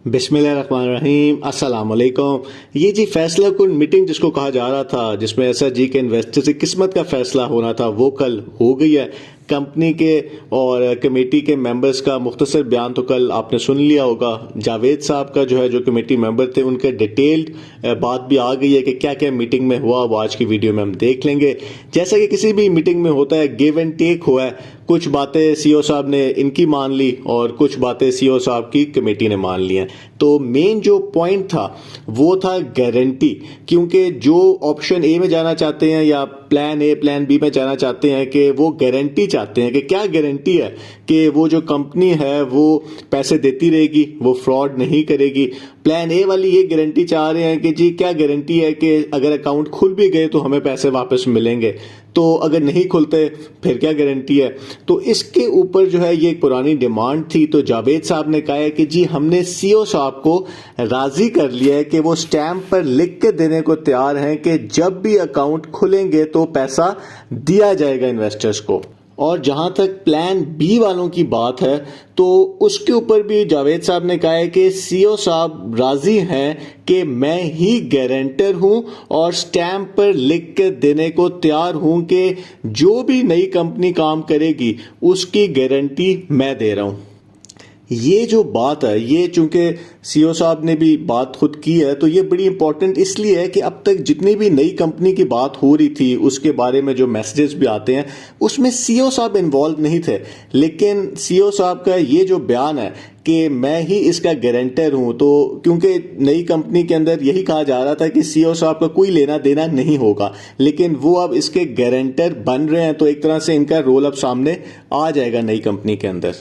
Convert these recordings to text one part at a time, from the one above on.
बिस्मिल्लाहिर्रहमानिर्रहीम, अस्सलाम वालेकुम। ये जी फैसला कुन मीटिंग जिसको कहा जा रहा था, जिसमें एसआरजी के इन्वेस्टर से किस्मत का फैसला होना था, वो कल हो गई है। कंपनी के और कमेटी के मेंबर्स का मुख्तसर बयान तो कल आपने सुन लिया होगा। जावेद साहब का जो है, जो कमेटी मेंबर थे, उनके डिटेल्ड बात भी आ गई है कि क्या क्या मीटिंग में हुआ, वो आज की वीडियो में हम देख लेंगे। जैसा कि किसी भी मीटिंग में होता है, गिव एंड टेक हुआ है। कुछ बातें सीईओ साहब ने इनकी मान ली और कुछ बातें सीईओ साहब की कमेटी ने मान ली हैं। तो मेन जो पॉइंट था वो था गारंटी, क्योंकि जो ऑप्शन ए में जाना चाहते हैं या प्लान ए प्लान बी में जाना चाहते हैं कि वो गारंटी चाहते हैं कि क्या गारंटी है कि वो जो कंपनी है वो पैसे देती रहेगी, वो फ्रॉड नहीं करेगी। प्लान ए वाली ये गारंटी चाह रहे हैं कि जी क्या गारंटी है कि अगर अकाउंट खुल भी गए तो हमें पैसे वापस मिलेंगे, तो अगर नहीं खुलते फिर क्या गारंटी है। तो इसके ऊपर जो है ये एक पुरानी डिमांड थी। तो जावेद साहब ने कहा है कि जी हमने सीईओ साहब को राजी कर लिया है कि वो स्टैंप पर लिख के देने को तैयार हैं कि जब भी अकाउंट खुलेंगे तो पैसा दिया जाएगा इन्वेस्टर्स को। और जहां तक प्लान बी वालों की बात है तो उसके ऊपर भी जावेद साहब ने कहा है कि सीईओ साहब राजी हैं कि मैं ही गारंटर हूं और स्टैंप पर लिख के देने को तैयार हूं कि जो भी नई कंपनी काम करेगी उसकी गारंटी मैं दे रहा हूं। ये जो बात है, ये चूंकि सीईओ साहब ने भी बात खुद की है, तो ये बड़ी इंपॉर्टेंट इसलिए है कि अब तक जितनी भी नई कंपनी की बात हो रही थी उसके बारे में जो मैसेजेस भी आते हैं उसमें सीईओ साहब इन्वॉल्व नहीं थे। लेकिन सीईओ साहब का ये जो बयान है कि मैं ही इसका गारंटर हूं, तो क्योंकि नई कंपनी के अंदर यही कहा जा रहा था कि सीईओ साहब का कोई लेना देना नहीं होगा, लेकिन वो अब इसके गारंटर बन रहे हैं, तो एक तरह से इनका रोल अब सामने आ जाएगा नई कंपनी के अंदर।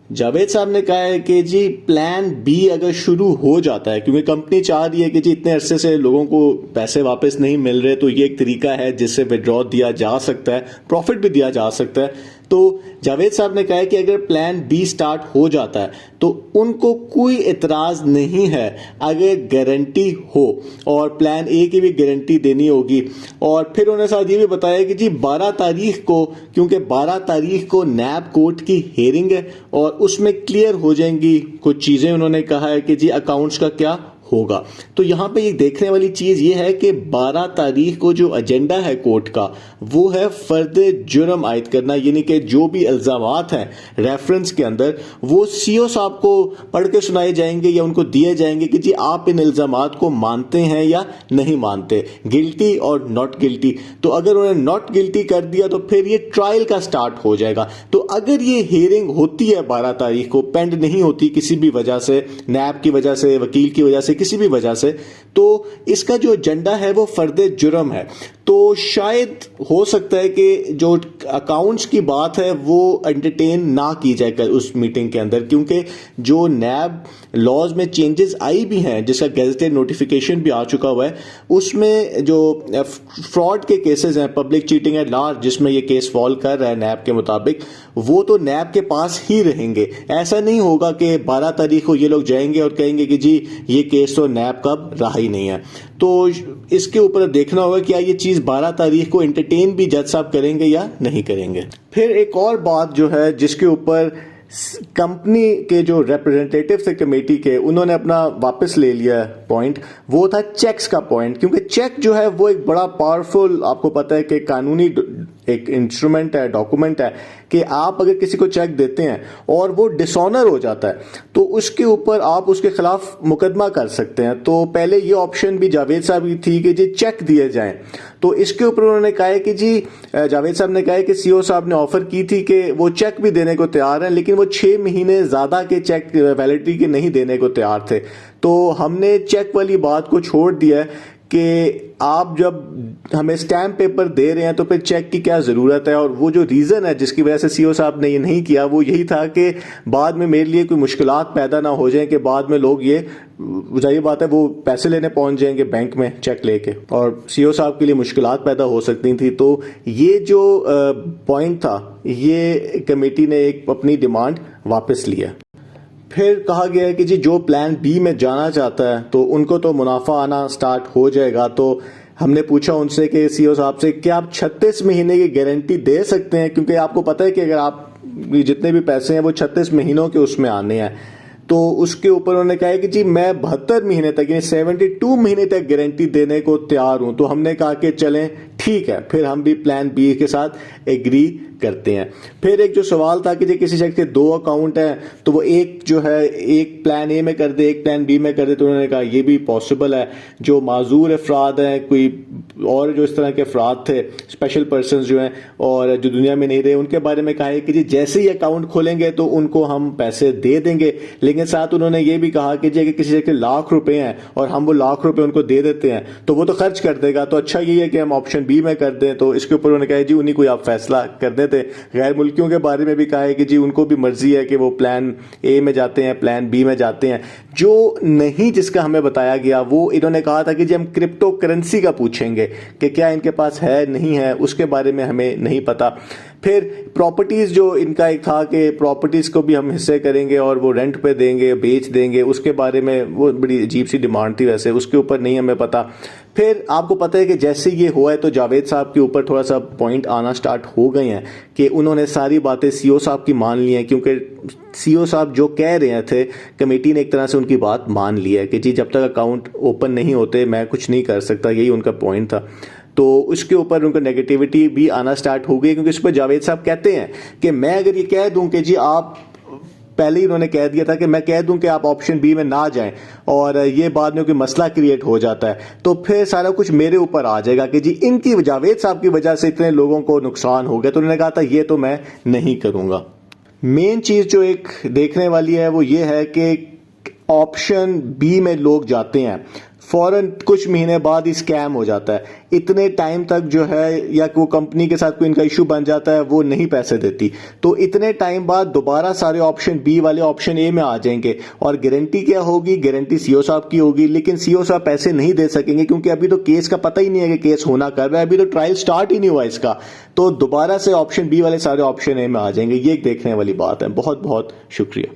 जावेद साहब ने कहा है कि जी प्लान बी अगर शुरू हो जाता है, क्योंकि कंपनी चाह रही है कि जी इतने अरसे से लोगों को पैसे वापस नहीं मिल रहे, तो ये एक तरीका है जिससे विड्रॉ दिया जा सकता है, प्रॉफिट भी दिया जा सकता है। तो जावेद साहब ने कहा है कि अगर प्लान बी स्टार्ट हो जाता है तो उनको कोई इतराज नहीं है अगर गारंटी हो, और प्लान ए की भी गारंटी देनी होगी। और फिर उन्होंने साथ ये भी बताया कि जी 12 तारीख को, क्योंकि 12 तारीख को नैब कोर्ट की हेयरिंग है और उसमें क्लियर हो जाएंगी कुछ चीजें। उन्होंने कहा है कि जी अकाउंट्स का क्या होगा। तो यहां पे ये देखने वाली चीज ये है कि 12 तारीख को जो एजेंडा है कोर्ट का वो है फर्द जुर्म आयद करना, यानी कि जो भी इल्जामात हैं रेफरेंस के अंदर वो सीईओ साहब को पढ़ के सुनाए जाएंगे या उनको दिए जाएंगे कि जी आप इन इल्जामात को मानते हैं या नहीं मानते, गिल्टी और नॉट गिल्टी। तो अगर उन्होंने नॉट गिल्टी कर दिया तो फिर ये ट्रायल का स्टार्ट हो जाएगा। तो अगर ये हियरिंग होती है 12 तारीख को, पेंड नहीं होती किसी भी वजह से, नैब की वजह से, वकील की वजह से, किसी भी वजह से, तो इसका जो एजेंडा है वो फर्द जुर्म है। तो शायद हो सकता है कि जो अकाउंट्स की बात है वो एंटरटेन ना की जाए कल उस मीटिंग के अंदर, क्योंकि जो नैब लॉज में चेंजेस आई भी हैं, जिसका गैजेटेड नोटिफिकेशन भी आ चुका हुआ है, उसमें जो फ्रॉड के केसेस हैं, पब्लिक चीटिंग एट लार्ज, जिसमें ये केस फॉल कर रहा है नैब के मुताबिक, वो तो नैब के पास ही रहेंगे। ऐसा नहीं होगा कि 12 तारीख को ये लोग जाएंगे और कहेंगे कि जी ये केस तो नैब का रहा ही नहीं है। तो इसके ऊपर देखना होगा क्या ये चीज 12 तारीख को एंटरटेन भी जज साहब करेंगे या नहीं करेंगे। फिर एक और बात जो है जिसके ऊपर कंपनी के जो रिप्रेजेंटेटिव थे कमेटी के, उन्होंने अपना वापस ले लिया पॉइंट, वो था चेक्स का पॉइंट। क्योंकि चेक जो है वो एक बड़ा पावरफुल, आपको पता है कि कानूनी एक इंस्ट्रूमेंट है, डॉक्यूमेंट है, कि आप अगर किसी को चेक देते हैं और वो डिसऑनर हो जाता है तो उसके ऊपर आप उसके खिलाफ मुकदमा कर सकते हैं। तो पहले ये ऑप्शन भी जावेद साहब की थी कि जी चेक दिए जाएं। तो इसके ऊपर उन्होंने कहा है कि जी जावेद साहब ने कहा है कि सीईओ साहब ने ऑफर की थी कि वो चेक भी देने को तैयार हैं, लेकिन वो 6 महीने ज्यादा के चेक वैलिडिटी के नहीं देने को तैयार थे। तो हमने चेक वाली बात को छोड़ दिया है कि आप जब हमें स्टैम्प पेपर दे रहे हैं तो फिर चेक की क्या ज़रूरत है। और वो जो रीज़न है जिसकी वजह से सीईओ साहब ने ये नहीं किया वो यही था कि बाद में मेरे लिए कोई मुश्किलात पैदा ना हो जाए कि बाद में लोग ये, जाहिर बात है, वो पैसे लेने पहुंच जाएंगे बैंक में चेक लेके, और सीईओ साहब के लिए मुश्किलात पैदा हो सकती थी। तो ये जो पॉइंट था ये कमेटी ने एक अपनी डिमांड वापस लिया। फिर कहा गया है कि जी जो प्लान बी में जाना चाहता है तो उनको तो मुनाफा आना स्टार्ट हो जाएगा। तो हमने पूछा उनसे कि सीईओ साहब से क्या आप 36 महीने की गारंटी दे सकते हैं, क्योंकि आपको पता है कि अगर आप जितने भी पैसे हैं वो 36 महीनों के उसमें आने हैं। तो उसके ऊपर उन्होंने कहा है कि जी मैं 72 महीने तक यानी 72 महीने तक गारंटी देने को तैयार हूं। तो हमने कहा कि चलें ठीक है, फिर हम भी प्लान बी के साथ एग्री करते हैं। फिर एक जो सवाल था कि जो किसी शख्स के 2 अकाउंट हैं तो वो एक जो है एक प्लान ए में कर दे एक प्लान बी में कर दे, तो उन्होंने कहा ये भी पॉसिबल है। जो माजूर अफराद हैं कोई और जो इस तरह के अफराद थे स्पेशल पर्सन जो हैं और जो दुनिया में नहीं रहे, उनके बारे में कहा है कि जी जैसे ही अकाउंट खोलेंगे तो उनको हम पैसे दे देंगे। लेकिन साथ उन्होंने ये भी कहा कि जी अगर किसी के लाख रुपए हैं और हम वो लाख रुपए उनको दे देते हैं तो वो तो खर्च कर देगा, तो अच्छा यही है कि हम ऑप्शन बी में कर दें। तो इसके ऊपर उन्होंने कहा जी उन्हीं को आप फैसला कर देते। गैर मुल्कियों के बारे में भी कहा है कि जी उनको भी मर्जी है कि वो प्लान ए में जाते हैं प्लान बी में जाते हैं। जो नहीं जिसका हमें बताया गया वो इन्होंने कहा था कि जी हम क्रिप्टो करेंसी का पूछेंगे कि क्या इनके पास है नहीं है, उसके बारे में हमें नहीं पता। फिर प्रॉपर्टीज जो इनका एक था कि प्रॉपर्टीज को भी हम हिस्से करेंगे और वो रेंट पे देंगे बेच देंगे, उसके बारे में वो बड़ी अजीब सी डिमांड थी, वैसे उसके ऊपर नहीं हमें पता। फिर आपको पता है कि जैसे ये हुआ है तो जावेद साहब के ऊपर थोड़ा सा पॉइंट आना स्टार्ट हो गए हैं कि उन्होंने सारी बातें सीईओ साहब की मान ली हैं, क्योंकि सीईओ साहब जो कह रहे थे कमेटी ने एक तरह से उनकी बात मान ली है कि जी जब तक अकाउंट ओपन नहीं होते मैं कुछ नहीं कर सकता, यही उनका पॉइंट था। तो उसके ऊपर उनको नेगेटिविटी भी आना स्टार्ट हो गई, क्योंकि उस पर जावेद साहब कहते हैं कि मैं अगर ये कह दूं कि जी आप पहले ही उन्होंने कह दिया था कि मैं कह दूं कि आप ऑप्शन बी में ना जाएं और ये बाद में कोई मसला क्रिएट हो जाता है तो फिर सारा कुछ मेरे ऊपर आ जाएगा कि जी इनकी जावेद साहब की वजह से इतने लोगों को नुकसान हो गया। तो उन्होंने कहा था ये तो मैं नहीं करूंगा। मेन चीज जो एक देखने वाली है वो ये है कि ऑप्शन बी में लोग जाते हैं, फौरन कुछ महीने बाद ही स्कैम हो जाता है। इतने टाइम तक जो है या वो कंपनी के साथ कोई इनका इशू बन जाता है वो नहीं पैसे देती, तो इतने टाइम बाद दोबारा सारे ऑप्शन बी वाले ऑप्शन ए में आ जाएंगे और गारंटी क्या होगी, गारंटी सीईओ साहब की होगी। लेकिन सीईओ साहब पैसे नहीं दे सकेंगे क्योंकि अभी तो केस का पता ही नहीं है कि केस होना कब है, अभी तो ट्रायल स्टार्ट ही नहीं हुआ इसका। तो दोबारा से ऑप्शन बी वाले सारे ऑप्शन ए में आ जाएंगे। ये एक देखने वाली बात है। बहुत बहुत शुक्रिया।